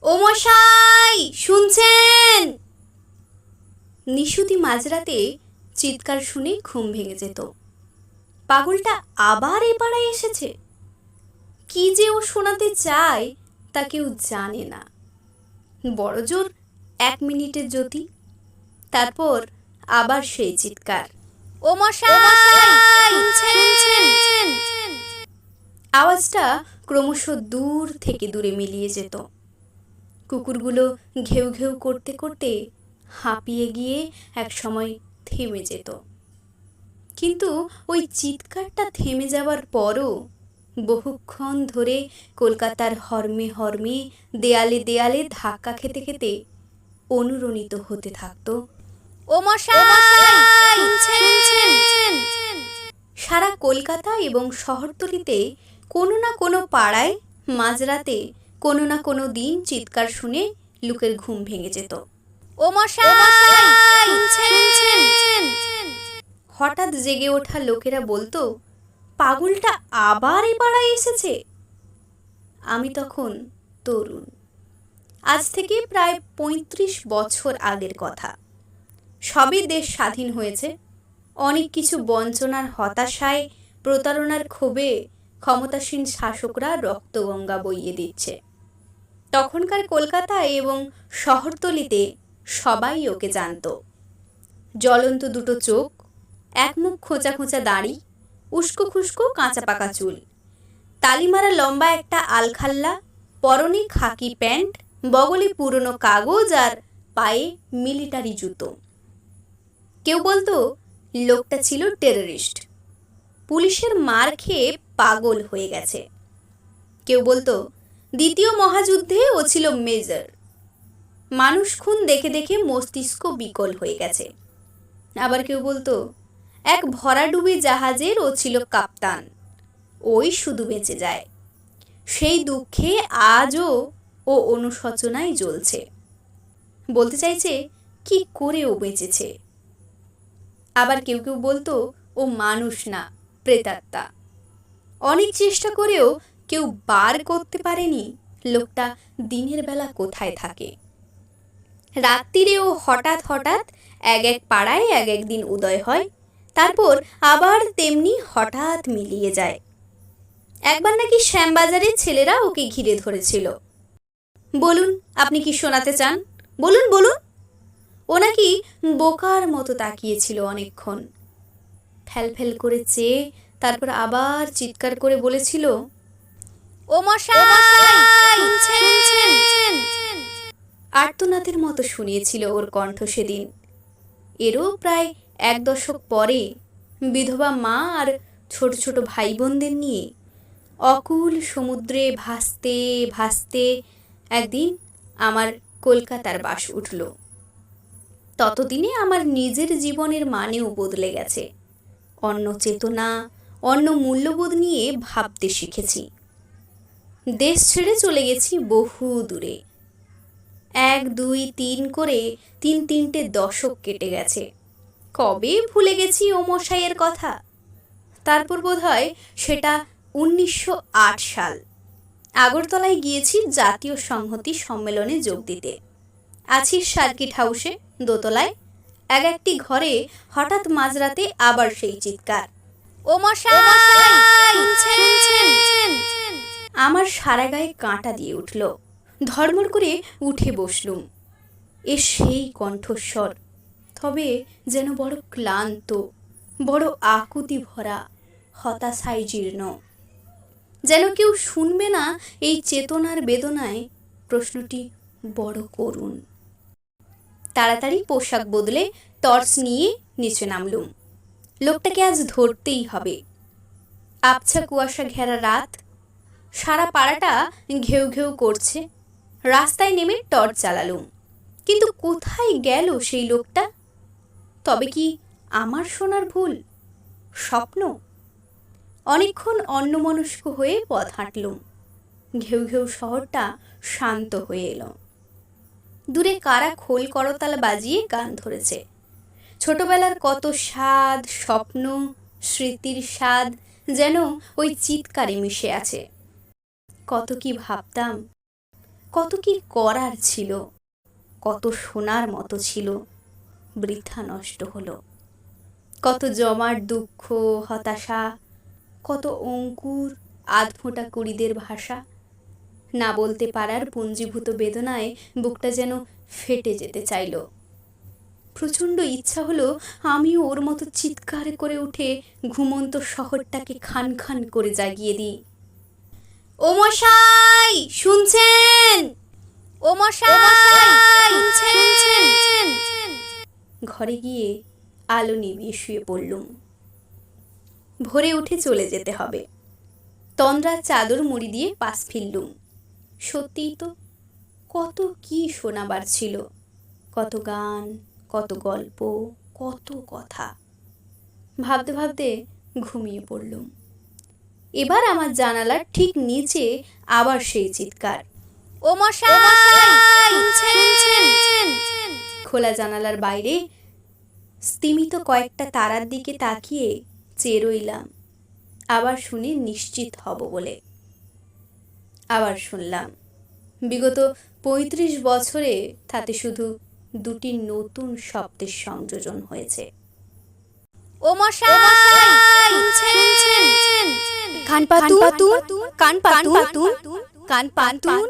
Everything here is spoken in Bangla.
ও মশাই, শুনছেন? নিশুতি মাঝরাতে চিৎকার শুনে ঘুম ভেঙে যেত। পাগলটা আবার এ পাড়ায় এসেছে। কি যে ও শোনাতে চায় তা কেউ জানে না। বড় জোর 1 মিনিটের জ্যোতি, তারপর আবার সেই চিৎকার, ও মশাই, শুনছেন? আওয়াজটা ক্রমশ দূর থেকে দূরে মিলিয়ে যেত। কুকুরগুলো ঘেউ ঘেউ করতে করতে হাঁপিয়ে গিয়ে একসময় থেমে যেত। কিন্তু ওই চিৎকারটা থেমে যাবার পরও বহুক্ষণ ধরে কলকাতার হর্মে হর্মে, দেয়ালে দেয়ালে ধাক্কা খেতে খেতে অনুরণিত হতে থাকতো, ও মশাই, শুনছেন? সারা কলকাতা এবং শহরতলিতে কোনো না কোনো পাড়ায় মাঝরাতে কোনো না কোনো দিন চিৎকার শুনে লোকের ঘুম ভেঙে যেত। ও মশাই, শুনছেন? হঠাৎ জেগে ওঠা লোকেরা বলতো, পাগলটা আবার এ পাড়ায় এসেছে। আমি তখন তরুণ। আজ থেকে প্রায় 35 বছর আগের কথা। সবে দেশ স্বাধীন হয়েছে। অনেক কিছু বঞ্চনার হতাশায়, প্রতারণার ক্ষোভে ক্ষমতাসীন শাসকরা রক্তগঙ্গা বইয়ে দিচ্ছে। তখনকার কলকাতায় এবং শহরতলিতে সবাই ওকে জানত। জ্বলন্ত দুটো চোখ, এক মুখ খোঁচা খোঁচা দাড়ি, উস্কো খুস্কো কাঁচা পাকা চুল, তালিমারা লম্বা একটা আলখাল্লা, পরনে খাকি প্যান্ট, বগলে পুরনো কাগজ আর পায়ে মিলিটারি জুতো। কেউ বলতো লোকটা ছিল টেররিস্ট, পুলিশের মার খেয়ে পাগল হয়ে গেছে। কেউ বলতো দ্বিতীয় মহাযুদ্ধে ও ছিল মেজর, মানুষ খুন দেখে দেখে মস্তিষ্ক বিকল হয়ে গেছে। আবার কেউ বলতো এক ভরাডুবি জাহাজের ও ছিল কাপ্তান, ওই শুধু বেঁচে যায়। সেই দুঃখে আজও ও অনুশোচনায় জ্বলছে। বলতে চাইছে কি করে ও বেঁচেছে। আবার কেউ কেউ বলতো ও মানুষ না, প্রেতাত্মা। অনেক চেষ্টা করেও কেউ বার করতে পারেনি লোকটা দিনের বেলা কোথায় থাকে। রাত্রিরেও হঠাৎ হঠাৎ এক এক পাড়ায় এক এক দিন উদয় হয়, তারপর আবার তেমনি হঠাৎ মিলিয়ে যায়। একবার নাকি শ্যামবাজারের ছেলেরা ওকে ঘিরে ধরেছিল। বলুন, আপনি কি শোনাতে চান? বলুন। ও নাকি বোকার মতো তাকিয়েছিল অনেকক্ষণ, ফ্যাল করে চেয়ে তারপর আবার চিৎকার করে বলেছিল, ও মশাই, শুনছেন? আর্তনাদের মতো শুনিয়েছিল ওর কণ্ঠ সেদিন। এরও প্রায় 1 দশক পরে বিধবা মা আর ছোট ছোট ভাই বোনদের নিয়ে অকুল সমুদ্রে ভাসতে ভাসতে একদিন আমার কলকাতার বাস উঠল। ততদিনে আমার নিজের জীবনের মানেও বদলে গেছে। অন্য চেতনা, অন্য মূল্যবোধ নিয়ে ভাবতে শিখেছি। দেশ ছেড়ে চলে গেছি বহু দূরে। 1, 2, 3 করে 3-3টে দশক কেটে গেছে। কবে ভুলে গেছি ও মশাইয়ের কথা। তারপর বোধহয় সেটা 1908 সাল। আগরতলায় গিয়েছি জাতীয় সংহতি সম্মেলনে যোগ দিতে। আছি সার্কিট হাউসে, দোতলায়। একটি ঘরে হঠাৎ মাঝরাতে আবার সেই চিৎকার, ও মশাই, শুনছেন? আমার সারা গায়ে কাঁটা দিয়ে উঠল। ধর্মর করে উঠে বসলুম। সেই কণ্ঠস্বর, তবে যেন বড় ক্লান্ত, বড় আকুতি ভরা, হতাশায় জীর্ণ। যেন কেউ শুনবে না এই চেতনার বেদনায়। প্রশ্নটি বড় করুণ। তাড়াতাড়ি পোশাক বদলে টর্চ নিয়ে নিচে নামলুম। লোকটাকে আজ ধরতেই হবে। আবছা কুয়াশা ঘেরা রাত, সারা পাড়াটা ঘেউ ঘেউ করছে। রাস্তায় নেমে টর্চ চালালুম। কিন্তু কোথায় গেল সেই লোকটা? তবে কি আমার শোনার ভুল? স্বপ্ন? অনেকক্ষণ অন্যমনস্ক হয়ে পথ হাঁটলুম। ঘেউ ঘেউ শহরটা শান্ত হয়ে এলো। দূরে কারা খোল করতাল বাজিয়ে গান ধরেছে। ছোটবেলার কত স্বাদ, স্বপ্ন, স্মৃতির স্বাদ যেন ওই চিৎকারে মিশে আছে। কত কি ভাবতাম, কত কি করার ছিল, কত শোনার মতো ছিল, বৃথা নষ্ট হলো। কত জমার দুঃখ হতাশা, কত অঙ্কুর আধফোঁটা কুড়িদের ভাষা, না বলতে পারার পুঞ্জীভূত বেদনায় বুকটা যেন ফেটে যেতে চাইল। প্রচণ্ড ইচ্ছা হলো আমিও ওর মতো চিৎকার করে উঠে ঘুমন্ত শহরটাকে খান খান করে জাগিয়ে দিই। ও মশাই শুনছেন, ও মশাই শুনছেন। ঘরে গিয়ে আলো নিভিয়ে শুয়ে পড়লুম। ভোরে উঠে চলে যেতে হবে। তন্দ্রার চাদর মুড়ি দিয়ে পাশ ফিরলুম। সত্যিই তো কত কি শোনাবার ছিল, কত গান, কত গল্প, কত কথা। ভাবতে ভাবতে ঘুমিয়ে পড়লুম। এবার আমার জানালার ঠিক নিচে আবার সেই চিৎকার, ও মশাই শুনছেন। খোলা জানালার বাইরে স্তিমিত কয়েকটা তারার দিকে তাকিয়ে চেয়ে রইলাম, আবার শুনে নিশ্চিত হব বলে। আবার শুনলাম। বিগত ৩৫ বছরে তাতে শুধু দুটি নতুন শব্দের সংযোজন হয়েছে। ও মশাই শুনছেন। কান পাতুন, কান পাতুন, কান পাতুন।